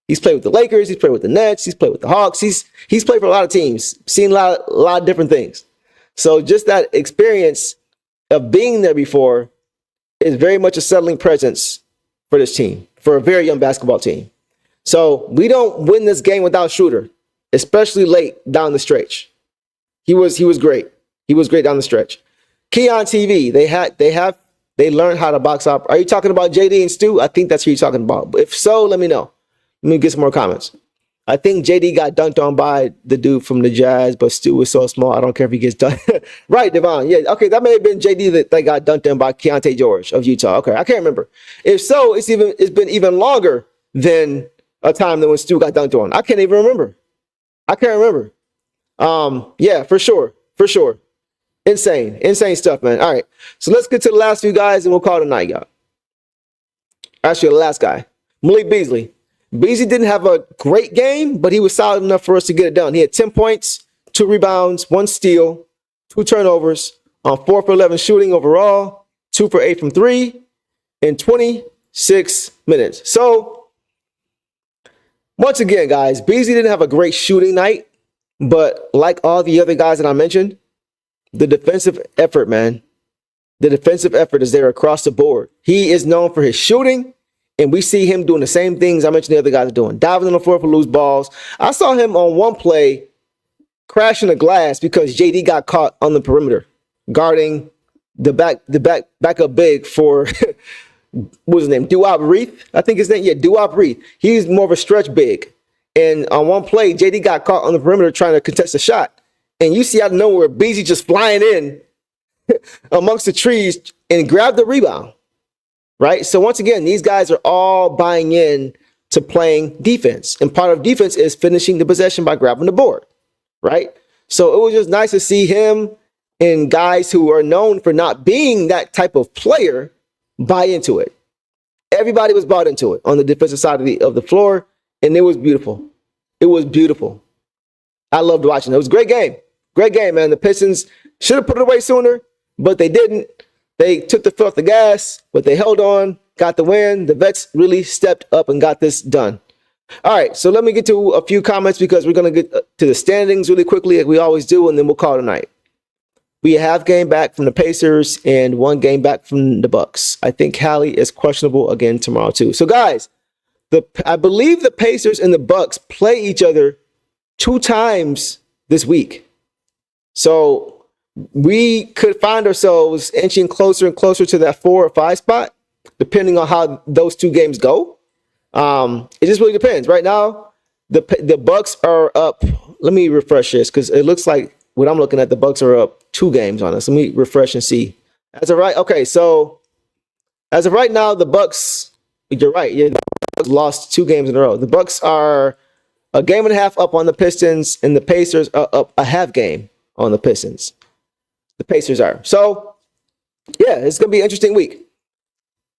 He's played with the Lakers. He's played with the Nets. He's played with the Hawks. He's played for a lot of teams, seen a lot of different things. So just that experience of being there before is very much a settling presence for this team, for a very young basketball team. So we don't win this game without Schroeder, especially late down the stretch. He was great. He was great down the stretch. Key on TV, they learned how to box up. Are you talking about JD and Stu? I think that's who you're talking about. If so, let me know. Let me get some more comments. I think JD got dunked on by the dude from the Jazz, but Stu was so small, I don't care if he gets dunked. Right, Devon. Yeah, okay, that may have been JD that got dunked on by Keontae George of Utah. Okay, I can't remember. If so, it's been even longer than a time than when Stu got dunked on. I can't even remember. I can't remember. Yeah, for sure. For sure. Insane stuff, man. All right. So let's get to the last few guys and we'll call it a night, y'all. Actually, the last guy, Malik Beasley. Beasley didn't have a great game, but he was solid enough for us to get it done. He had 10 points, 2 rebounds, 1 steal, 2 turnovers, on 4 for 11 shooting overall, 2 for 8 from 3 in 26 minutes. So, once again, guys, Beasley didn't have a great shooting night, but like all the other guys that I mentioned, the defensive effort, man, the defensive effort is there across the board. He is known for his shooting, and we see him doing the same things I mentioned the other guys are doing. Diving on the floor for loose balls. I saw him on one play crashing a glass because JD got caught on the perimeter guarding the backup big for what was his name? Duop Reith, I think his name. Yeah, Duop Reith. He's more of a stretch big. And on one play, JD got caught on the perimeter trying to contest a shot. And you see out of nowhere, Beasley just flying in amongst the trees and grabbed the rebound. Right? So once again, these guys are all buying in to playing defense. And part of defense is finishing the possession by grabbing the board. Right? So it was just nice to see him and guys who are known for not being that type of player buy into it. Everybody was bought into it on the defensive side of the floor, and it was beautiful. It was beautiful. I loved watching it. It was a great game. Great game, man. The Pistons should have put it away sooner, but they didn't. They took the foot off the gas, but they held on, got the win. The vets really stepped up and got this done. All right, so let me get to a few comments because we're going to get to the standings really quickly like we always do, and then we'll call it a night. We have game back from the Pacers and 1 game back from the Bucks. I think Hallie is questionable again tomorrow too. So guys, I believe the Pacers and the Bucks play each other 2 times this week. So we could find ourselves inching closer and closer to that 4 or 5 spot, depending on how those 2 games go. It just really depends. Right now, the Bucks are up. Let me refresh this because it looks like what I'm looking at, the Bucks are up 2 games on us. Let me refresh and see. As of right, okay, so as of right now, the Bucks, you're right. Yeah, the Bucks lost 2 games in a row. The Bucks are a game and a half up on the Pistons, and the Pacers are up a half game on the Pistons. The Pacers are. So, yeah, it's going to be an interesting week.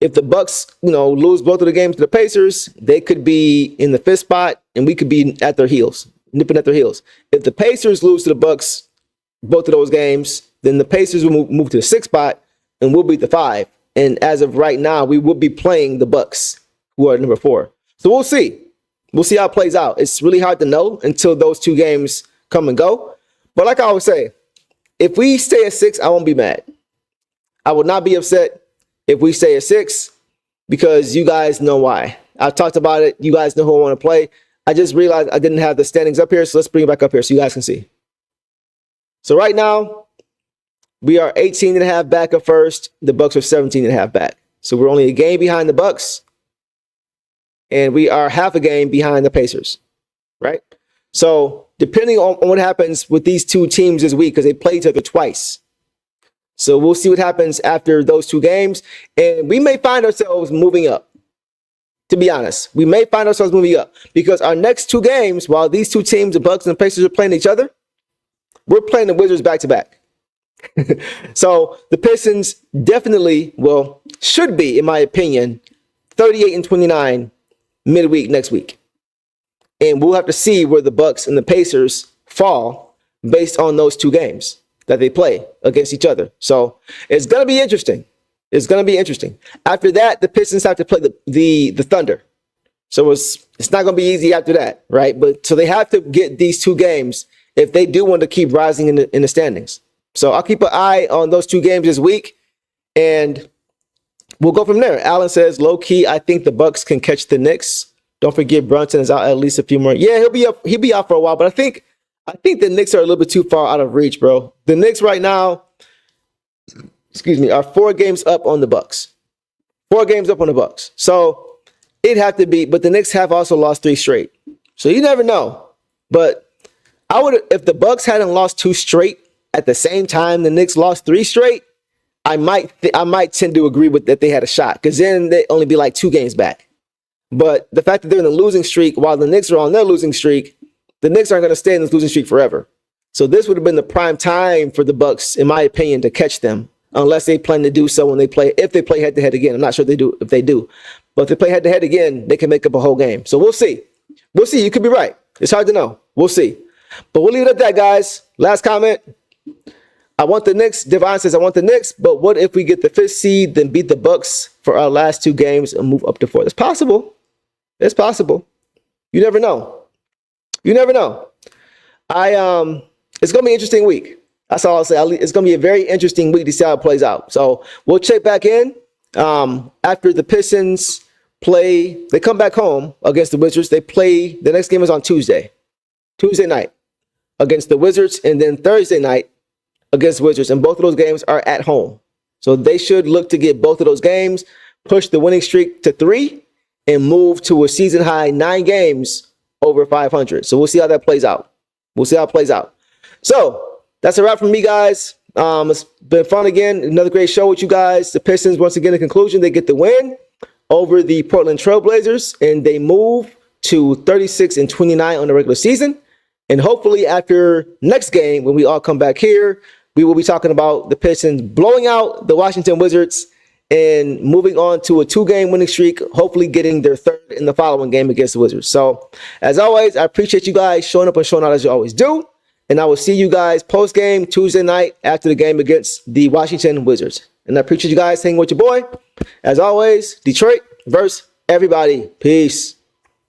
If the Bucks, lose both of the games to the Pacers, they could be in the 5th spot, and we could be at their heels, nipping at their heels. If the Pacers lose to the Bucks, both of those games, then the Pacers will move to the 6th spot, and we'll beat the 5. And as of right now, we will be playing the Bucks, who are number 4. So we'll see. We'll see how it plays out. It's really hard to know until those 2 games come and go. But like I always say, if we stay at 6, I won't be mad. I will not be upset if we stay at 6 because you guys know why. I've talked about it. You guys know who I want to play. I just realized I didn't have the standings up here, so let's bring it back up here so you guys can see. So right now, we are 18.5 back at first. The Bucks are 17.5 back. So we're only a game behind the Bucks, and we are half a game behind the Pacers, right? So depending on what happens with these 2 teams this week, because they play each other twice. So we'll see what happens after those 2 games. And we may find ourselves moving up. To be honest, we may find ourselves moving up because our next 2 games, while these 2 teams, the Bucks and the Pacers, are playing each other, we're playing the Wizards back to back. So the Pistons definitely, should be, in my opinion, 38-29 midweek next week. And we'll have to see where the Bucks and the Pacers fall based on those 2 games that they play against each other. So it's going to be interesting. It's going to be interesting. After that, the Pistons have to play the Thunder. So it's not going to be easy after that, right? But so they have to get these 2 games if they do want to keep rising in the standings. So I'll keep an eye on those 2 games this week. And we'll go from there. Allen says, low key, I think the Bucks can catch the Knicks. Don't forget Brunson is out at least a few more. Yeah, he'll be out for a while, but I think the Knicks are a little bit too far out of reach, bro. The Knicks right now, are 4 games up on the Bucks. 4 games up on the Bucks. So it'd have to be, but the Knicks have also lost 3 straight. So you never know. But I would, if the Bucks hadn't lost 2 straight at the same time the Knicks lost 3 straight, I might tend to agree with that they had a shot, because then they'd only be like 2 games back. But the fact that they're in a losing streak while the Knicks are on their losing streak, the Knicks aren't going to stay in this losing streak forever. So this would have been the prime time for the Bucks, in my opinion, to catch them, unless they plan to do so when they play. If they play head to head again, I'm not sure if they do, but if they play head to head again, they can make up a whole game. So we'll see. We'll see. You could be right. It's hard to know. We'll see. But we'll leave it at that, guys. Last comment. I want the Knicks. Devon says, I want the Knicks, but what if we get the 5th seed, then beat the Bucks for our last 2 games and move up to 4? It's possible. It's possible. You never know. You never know. It's going to be an interesting week. That's all I'll say. It's going to be a very interesting week to see how it plays out. So we'll check back in after the Pistons play. They come back home against the Wizards. They play. The next game is on Tuesday night against the Wizards, and then Thursday night against the Wizards. And both of those games are at home. So they should look to get both of those games, push the winning streak to 3, and move to a season high 9 games over 500. So we'll see how that plays out. We'll see how it plays out. So that's a wrap from me, guys. It's been fun again. Another great show with you guys. The Pistons, once again, in conclusion, they get the win over the Portland Trailblazers, and they move to 36-29 on the regular season. And hopefully after next game, when we all come back here, we will be talking about the Pistons blowing out the Washington Wizards and moving on to a 2-game winning streak, hopefully getting their 3rd in the following game against the Wizards. So, as always, I appreciate you guys showing up and showing out as you always do. And I will see you guys post-game Tuesday night after the game against the Washington Wizards. And I appreciate you guys hanging with your boy. As always, Detroit versus everybody. Peace.